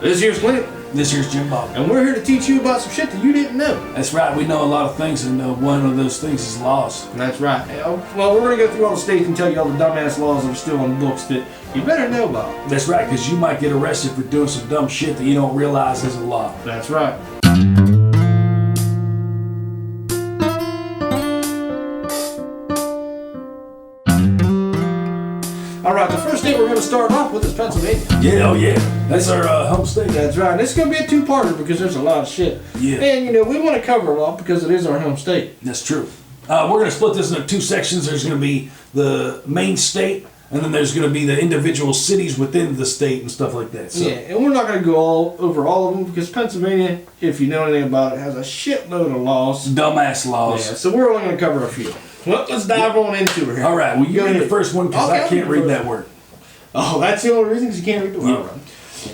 This here's Clint. This here's Jim Bob. And we're here to teach you about some shit that you didn't know. That's right, we know a lot of things, and one of those things is laws. That's right. Well, we're going to go through all the states and tell you all the dumbass laws that are still on the books that you better know about. That's right, because you might get arrested for doing some dumb shit that you don't realize is a law. That's right. Alright, the first state we're going to start off with is Pennsylvania. Yeah, oh yeah. That's our home state. That's right. And it's going to be a two-parter because there's a lot of shit. Yeah. And, you know, we want to cover a lot because it is our home state. That's true. We're going to split this into two sections. There's going to be the main state, and then there's going to be the individual cities within the state and stuff like that. So. Yeah, and we're not going to go over all of them because Pennsylvania, if you know anything about it, has a shitload of laws. Dumbass laws. Yeah, so we're only going to cover a few. Well, let's dive on into it here. All right, well, you read the first one because I can't read that word. Oh, that's the only reason because you can't read the word. Yeah.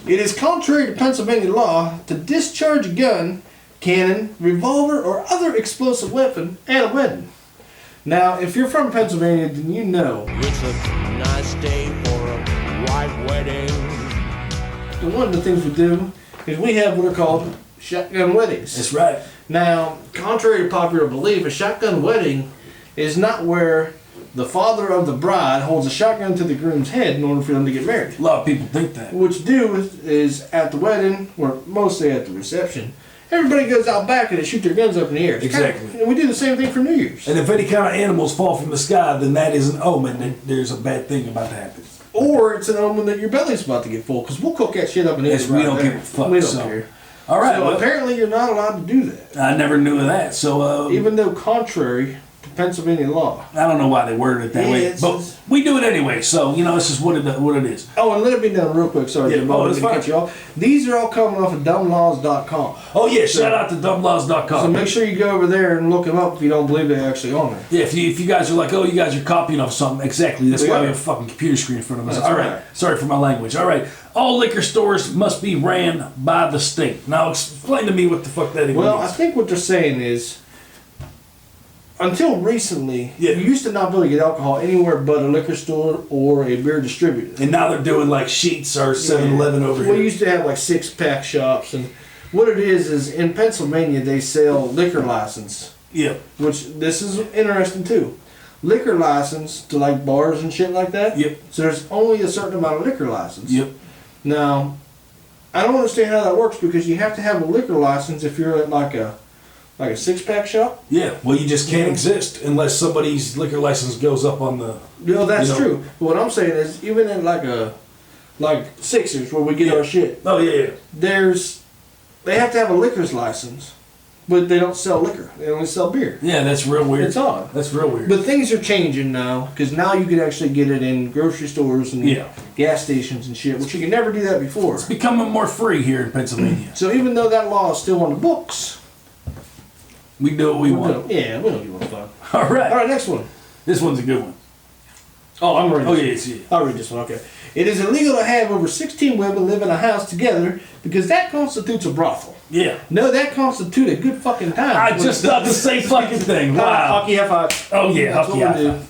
It is contrary to Pennsylvania law to discharge a gun, cannon, revolver, or other explosive weapon at a wedding. Now, if you're from Pennsylvania, then you know. It's a nice day for a white wedding. And one of the things we do is we have what are called shotgun weddings. That's right. Now, contrary to popular belief, a shotgun wedding is not where the father of the bride holds a shotgun to the groom's head in order for them to get married. A lot of people think that. What you do is at the wedding, or mostly at the reception, everybody goes out back and they shoot their guns up in the air. Exactly. And we do the same thing for New Year's. And if any kind of animals fall from the sky, then that is an omen that there's a bad thing about to happen. Or it's an omen that your belly's about to get full, because we'll cook that shit up in the air. Yes, we don't give a fuck. We don't care. All right. So apparently you're not allowed to do that. I never knew of that. So even though contrary to Pennsylvania law. I don't know why they worded it that way, but we do it anyway. So you know, this is what it is. Oh, and let it be done real quick. Sorry, Jim. That's fine. Cut you off. These are all coming off of dumblaws.com. Oh yeah, shout out to dumblaws.com. So make sure you go over there and look them up if you don't believe they're actually on there. Yeah, if you guys are like, oh, you guys are copying off something, exactly. That's why we have a fucking computer screen in front of us. That's all right. Sorry for my language. All right. All liquor stores must be ran by the state. Now explain to me what the fuck that even Well, means. I think what they're saying is, until recently, you used to not be able to get alcohol anywhere but a liquor store or a beer distributor. And now they're doing like Sheetz or 7-Eleven over here. We used to have like 6-pack shops, and what it is in Pennsylvania they sell liquor license. Yeah. Which this is interesting too. Liquor license to like bars and shit like that. Yep. So there's only a certain amount of liquor license. Yep. Now, I don't understand how that works because you have to have a liquor license if you're at like a 6-pack shop. Yeah. Well, you just can't exist unless somebody's liquor license goes up on the. No, that's true. But what I'm saying is, even in like Sixers where we get our shit. Oh yeah. They have to have a liquor's license, but they don't sell liquor. They only sell beer. Yeah, that's real weird. It's odd. That's real weird. But things are changing now, because now you can actually get it in grocery stores and gas stations and shit, which you can never do that before. It's becoming more free here in Pennsylvania. So even though that law is still on the books, we do what we want. Yeah, we don't give a fuck. All right, next one. This one's a good one. Oh, I'm reading this one. I'll read this one, okay. It is illegal to have over 16 women live in a house together because that constitutes a brothel. Yeah. No, that constitutes a good fucking time. I just thought the same fucking thing. Wow. Hockey high five. Oh yeah, hockey high five.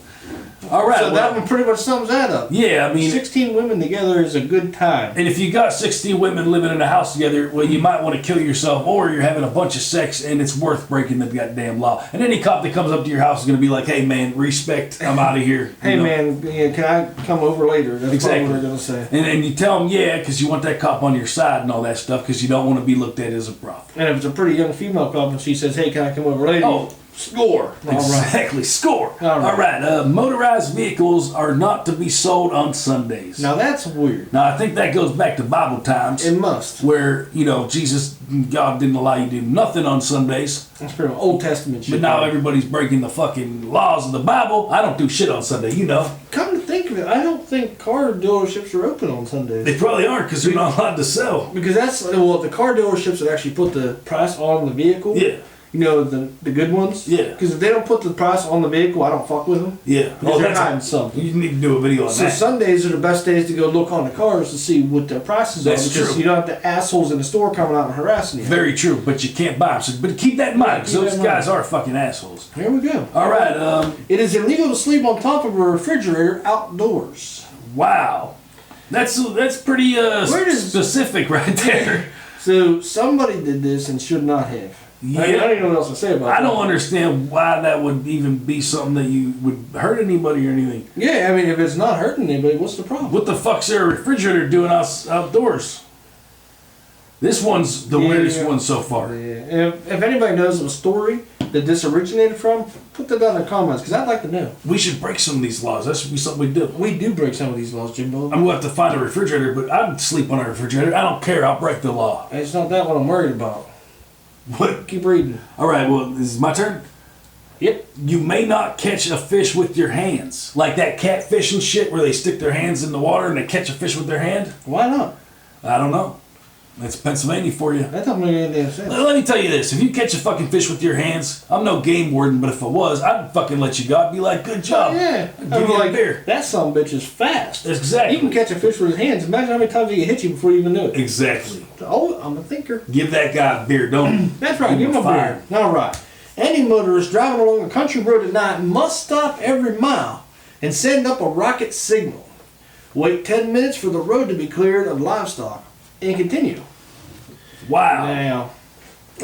All right. So that one pretty much sums that up. Yeah, I mean, 16 women together is a good time. And if you got 16 women living in a house together, well, you might want to kill yourself, or you're having a bunch of sex, and it's worth breaking the goddamn law. And any cop that comes up to your house is going to be like, "Hey, man, respect. I'm out of here." Hey, man, can I come over later? That's exactly what they're going to say. And you tell them, yeah, because you want that cop on your side and all that stuff, because you don't want to be looked at as a brothel. And if it's a pretty young female cop and she says, "Hey, can I come over later?" Oh. Score. Exactly. Right. Score. All right. Motorized vehicles are not to be sold on Sundays. Now that's weird. Now I think that goes back to Bible times. It must. Where, Jesus, God didn't allow you to do nothing on Sundays. That's pretty Old Testament shit. But now everybody's breaking the fucking laws of the Bible. I don't do shit on Sunday, Come to think of it, I don't think car dealerships are open on Sundays. They probably aren't because they're not allowed to sell. Because the car dealerships that actually put the price on the vehicle. Yeah. The good ones? Yeah. Because if they don't put the price on the vehicle, I don't fuck with them. Yeah. Because they're hiding something. You need to do a video on that. So Sundays are the best days to go look on the cars to see what the prices are. Because you don't have the assholes in the store coming out and harassing you. Very true, but you can't buy them. So, but keep that in mind, because those guys are fucking assholes. Here we go. All right. It is illegal to sleep on top of a refrigerator outdoors. Wow. That's pretty specific right there. So somebody did this and should not have. Yeah. I don't even know what else to say about that. I don't understand why that would even be something that you would hurt anybody or anything. Yeah, I mean, if it's not hurting anybody, what's the problem? What the fuck's their refrigerator doing outdoors? This one's the weirdest one so far. Yeah. If anybody knows of a story that this originated from, put that down in the comments, because I'd like to know. We should break some of these laws. That should be something we do. We do break some of these laws, Jimbo. I'm going to have to find a refrigerator, but I'd sleep on a refrigerator. I don't care. I'll break the law. It's not that what I'm worried about. What? Keep reading. All right, well, this is my turn. Yep. You may not catch a fish with your hands. Like that catfish and shit where they stick their hands in the water and they catch a fish with their hand. Why not? I don't know. That's Pennsylvania for you. That don't make any damn sense. Let me tell you this. If you catch a fucking fish with your hands, I'm no game warden, but if I was, I'd fucking let you go. I'd be like, good job. Yeah. I'd give you a beer. That son of a bitch is fast. Exactly. You can catch a fish with his hands. Imagine how many times he can hit you before you even know it. Exactly. Oh, I'm a thinker. Give that guy a beer. Don't. That's right. Give him a beer. All right. Any motorist driving along a country road at night must stop every mile and send up a rocket signal. Wait 10 minutes for the road to be cleared of livestock and continue. Wow. Now,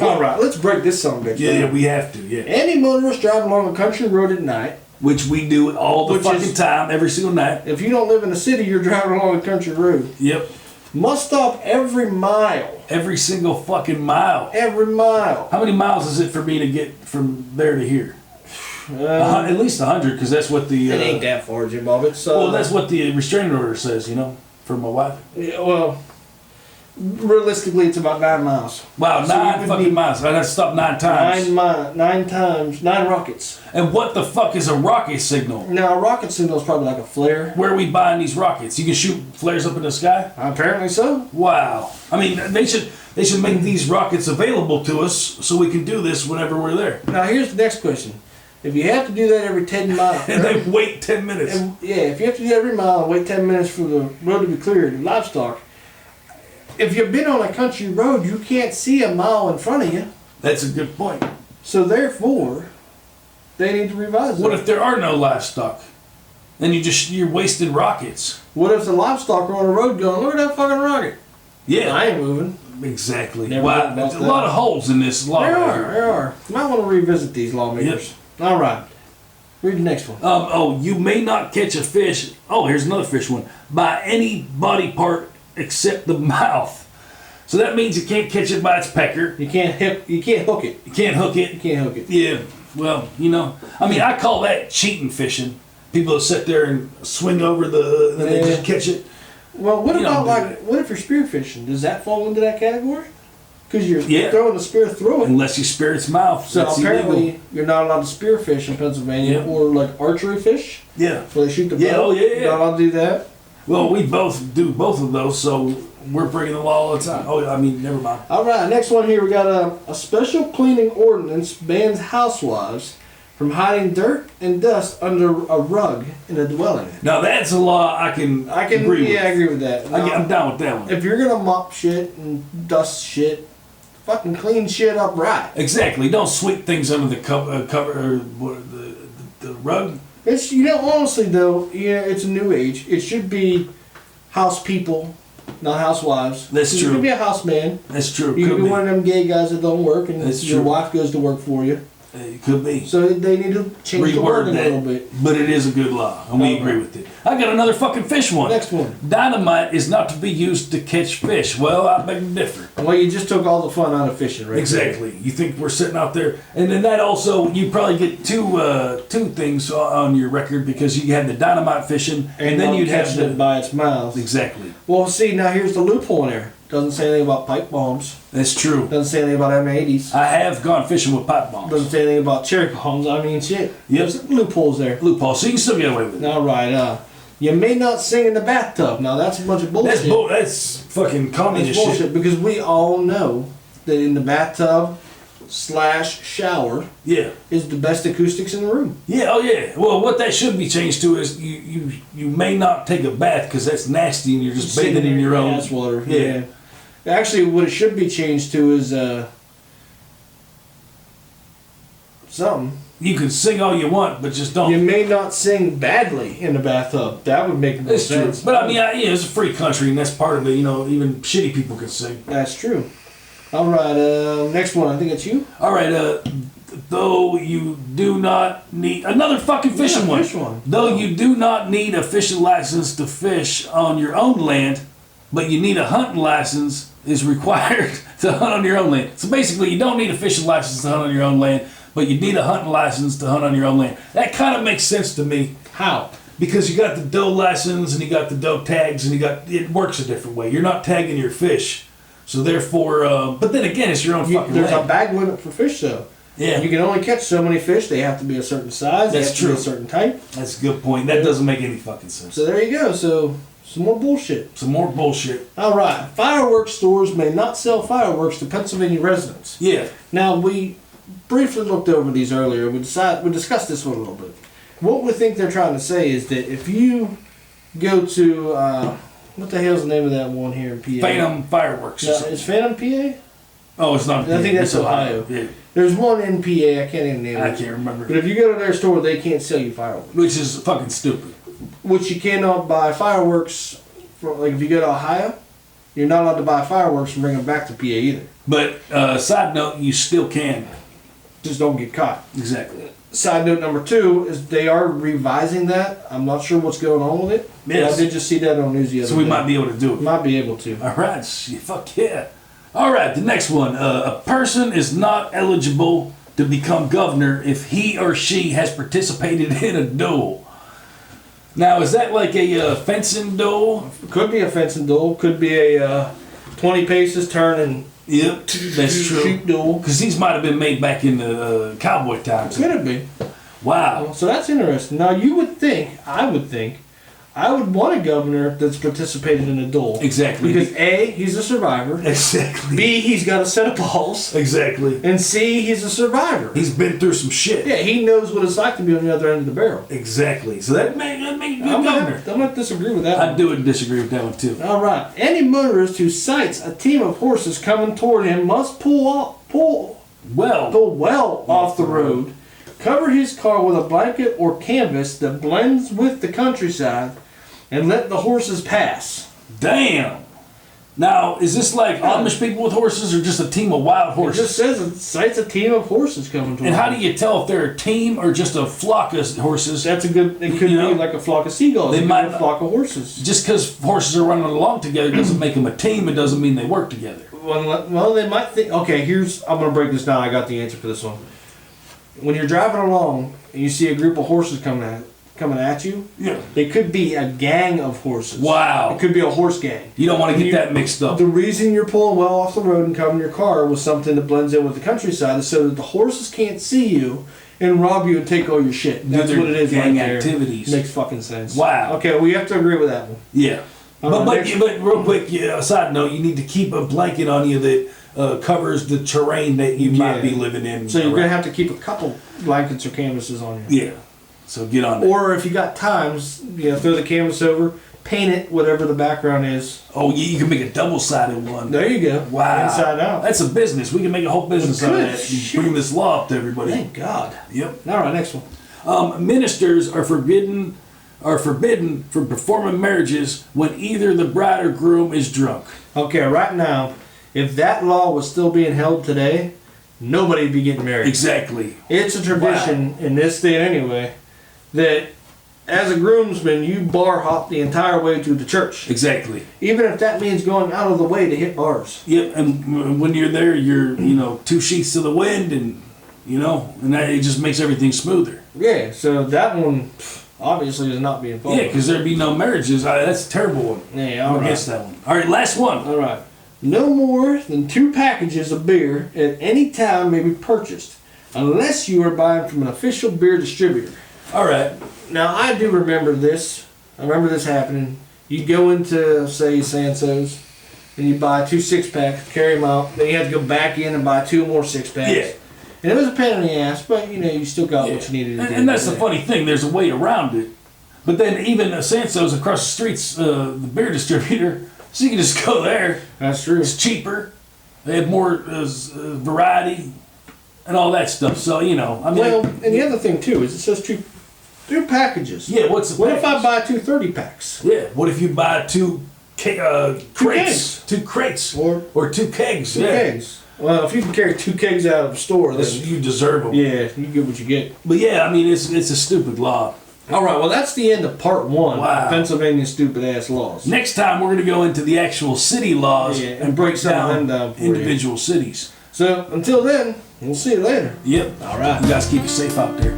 all right, let's break this son of a bitch. Yeah, we have to, yeah. Any motorist driving along a country road at night, Which we do all the fucking time, every single night. if you don't live in a city, you're driving along a country road, Yep. must stop every mile. Every single fucking mile. Every mile. How many miles is it for me to get from there to here? At least 100, because that's what the... It ain't that far, Jim Bob. It's, well, that's what the restraining order says, you know, for my wife. Yeah, well, realistically, it's about 9 miles. Wow, So you 9 would fucking need miles. I got to stop 9 times. 9 times, 9 rockets. And what the fuck is a rocket signal? Now, a rocket signal is probably like a flare. Where are we buying these rockets? You can shoot flares up in the sky? Apparently so. Wow. I mean, they should make these rockets available to us so we can do this whenever we're there. Now, here's the next question. If you have to do that every 10 miles... And they wait 10 minutes. Yeah, if you have to do that every mile and wait 10 minutes for the road to be cleared of livestock, if you've been on a country road, you can't see a mile in front of you. That's a good point. So therefore, they need to revise it. What if there are no livestock? Then you're wasting rockets. What if the livestock are on the road going, look at that fucking rocket? Yeah. I ain't moving. Exactly. Never Wow, thought there's about a that. lot of holes in this law. There are. You might want to revisit these lawmakers. All right. Read the next one. You may not catch a fish. Oh, here's another fish one. By any body part except the mouth. So that means you can't catch it by its pecker. You can't hook it. You can't hook it. You can't hook it. Yeah. Well, you know, I mean, I call that cheating fishing. People that sit there and swing over and they just catch it. Well, what You about don't do like, what if you're spear fishing? Does that fall into that category? Because you're Yeah. throwing the spear through it. Unless you spear its mouth. So That's apparently illegal. you're not allowed to spear fish in Pennsylvania, Yeah. or like archery fish, Yeah. where they shoot the bow. Yeah, oh, yeah, yeah. You're not allowed to do that. Well, we both do both of those, so we're breaking the law all the time. Oh, I mean, never mind. All right, next one here, we got a special cleaning ordinance bans housewives from hiding dirt and dust under a rug in a dwelling. Now, that's a law I can agree with. I agree with that. I'm down with that one. If you're gonna mop shit and dust shit, fucking clean shit up right. Exactly. Don't sweep things under the cover or the rug. It's, you know, honestly though, yeah, it's a new age. It should be house people, not housewives. That's You true. could be a houseman. That's true. You Could could be be. one of them gay guys that don't work, and That's your true. wife goes to work for you. It could be. So they need to change the wording Reword a little that. bit. But it is a good law, and we agree with it. I got another fucking fish one. Next one. Dynamite is not to be used to catch fish. Well, I beg to differ. Well, you just took all the fun out of fishing, right? Exactly. You think we're sitting out there, and then that also you probably get two things on your record because you had the dynamite fishing, and then you'd have it by its mouth. exactly. Well, see, now here's the loophole in there. Doesn't say anything about pipe bombs. That's true. Doesn't say anything about M80s. I have gone fishing with pipe bombs. Doesn't say anything about cherry bombs. I mean, shit. Yep. There's loopholes there. Loophole, so you can still get away with it. All right. You may not sing in the bathtub. Now that's a bunch of bullshit. That's fucking communist It's bullshit shit. because we all know that in the bathtub / shower Yeah. is the best acoustics in the room. Yeah, oh yeah. Well, what that should be changed to is you may not take a bath because that's nasty and you're just bathing in your own. ass water. Yeah. Actually, what it should be changed to is something. You can sing all you want, but just don't. You may not sing badly in the bathtub. That would make more It's true. sense. But I mean, it's a free country, and that's part of it. Even shitty people can sing. That's true. All right, next one. I think it's you. All right, though you do not need another fucking fishing one. Fish one. Though you do not need a fishing license to fish on your own land, but you need a hunting license is required to hunt on your own land. So basically, you don't need a fishing license to hunt on your own land, but you need a hunting license to hunt on your own land. That kind of makes sense to me. How? Because you got the doe license and you got the doe tags and it works a different way. You're not tagging your fish. So therefore, but then again, it's your own fucking There's land. a bag limit for fish, though. Yeah. You can only catch so many fish. They have to be a certain size. That's they have to be true. a certain type. That's a good point. That doesn't make any fucking sense. So there you go. So some more bullshit. Some more bullshit. All right. Fireworks stores may not sell fireworks to Pennsylvania residents. Yeah. Now, we briefly looked over these earlier. We discussed this one a little bit. What we think they're trying to say is that if you go to, what the hell's the name of that one here in PA? Phantom fireworks. No, is Phantom PA? Oh, it's not. I think that's it's Ohio. Yeah. There's one in PA. I can't even name it. I can't remember. But if you go to their store, they can't sell you fireworks. Which is fucking stupid. Which you cannot buy fireworks from, like if you go to Ohio, you're not allowed to buy fireworks and bring them back to PA either. But side note, you still can. Just don't get caught. Exactly. Side note number 2 is they are revising that. I'm not sure what's going on with it. Yes. I did just see that on news the other So we day. might be able to do it. Might be able to. All right. Fuck yeah. All right. The next one. A person is not eligible to become governor if he or she has participated in a duel. Now, is that like a fencing duel? Could be a fencing duel. Could be a 20 paces turn and Yep, that's true. shoot duel. Because these might have been made back in the cowboy times. Could it be? Wow. So that's interesting. Now you would think, I would want a governor that's participated in a duel. Exactly. Because A, he's a survivor. Exactly. B, he's got a set of balls. Exactly. And C, he's a survivor. He's been through some shit. Yeah, he knows what it's like to be on the other end of the barrel. Exactly. So that make a good I'm governor. gonna disagree with that I one. do disagree with that one too. All right. Any motorist who sights a team of horses coming toward him must pull well off the road, cover his car with a blanket or canvas that blends with the countryside, and let the horses pass. Damn. Now, is this like Amish people with horses or just a team of wild It just horses? says it cites a team of horses coming toward And how him. do you tell if they're a team or just a flock of horses? That's a good. It could You be know, like a flock of seagulls. they It could might be a flock of horses. Just because horses are running along together doesn't make them a team. It doesn't mean they work together. Well, they might think. Okay, I'm gonna break this down. I got the answer for this one. When you're driving along and you see a group of horses coming at you, Yeah. it could be a gang of horses. Wow. It could be a horse gang. You don't want to get that mixed up. The reason you're pulling well off the road and covering your car with something that blends in with the countryside is so that the horses can't see you and rob you and take all your shit. That's their what it is. gang right there. activities. Makes fucking sense. Wow. Okay, we have to agree with that one. Yeah. All right, But real quick, side note, you need to keep a blanket on you that covers the terrain that you might be living in. So you're gonna have to keep a couple blankets or canvases on you. Yeah. So get on that. Or if you got times, throw the canvas over, paint it whatever the background is. Oh, yeah, you can make a double-sided one. There you go. Wow. Inside out. That's a business. We can make a whole business out of could. that. Shit. And bring this law up to everybody. Thank God. Yep. All right, next one. Ministers are forbidden from performing marriages when either the bride or groom is drunk. Okay, right now, if that law was still being held today, nobody'd be getting married. Exactly. It's a tradition in this state anyway that as a groomsman you bar hop the entire way to the church. Exactly. Even if that means going out of the way to hit bars. Yep. And when you're there, you're 2 sheets to the wind, and that it just makes everything smoother. Yeah, so that one obviously is not being followed. Yeah, because there'd be no marriages. That's a terrible one. Yeah, I'm all right. against that one. All right, last one. All right. No more than 2 packages of beer at any time may be purchased unless you are buying from an official beer distributor. All right. Now, I do remember this. I remember this happening. You go into, say, Sanso's, and you buy 2 6-packs, carry them out. Then you have to go back in and buy 2 more 6-packs. Yeah. And it was a pain in the ass, but, you still got what you needed to do. And that's the funny thing. There's a way around it. But then even Sanso's across the streets, the beer distributor, so you can just go there. That's true. It's cheaper. They have more variety. and all that stuff. So, you know, I mean. Well, and the other thing too is it says two packages. Yeah, what's the What if I package? buy 2 30 packs? Yeah, what if you buy two crates? Two crates. Or 2 kegs. 2 yeah. kegs. Well, if you can carry 2 kegs out of the store, then You deserve them. yeah, you get what you get. But yeah, I mean, it's a stupid law. All right, well, that's the end of part 1 Wow. of Pennsylvania's stupid ass laws. Next time, we're going to go into the actual city laws Yeah, and break some of them down down for you. individual cities. So until then, we'll see you later. Yep. All right. You guys keep it safe out there.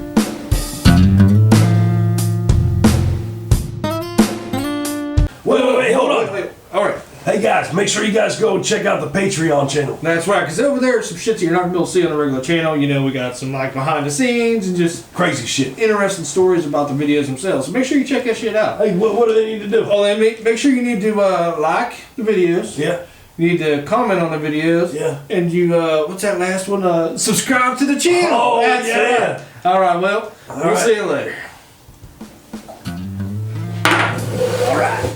Wait, hold on. Wait. All right. Hey guys, make sure you guys go and check out the Patreon channel. That's right, because over there are some shit that you're not going to be able to see on the regular channel. You know, we got some like behind the scenes and just Crazy shit. interesting stories about the videos themselves. So make sure you check that shit out. Hey, what do they need to do? Oh, and make sure you need to like the videos. Yeah. You need to comment on the videos. Yeah. And you, what's that last one? Subscribe to the channel. Oh, That's yeah. right. All right, well, we'll right. see you later. All right.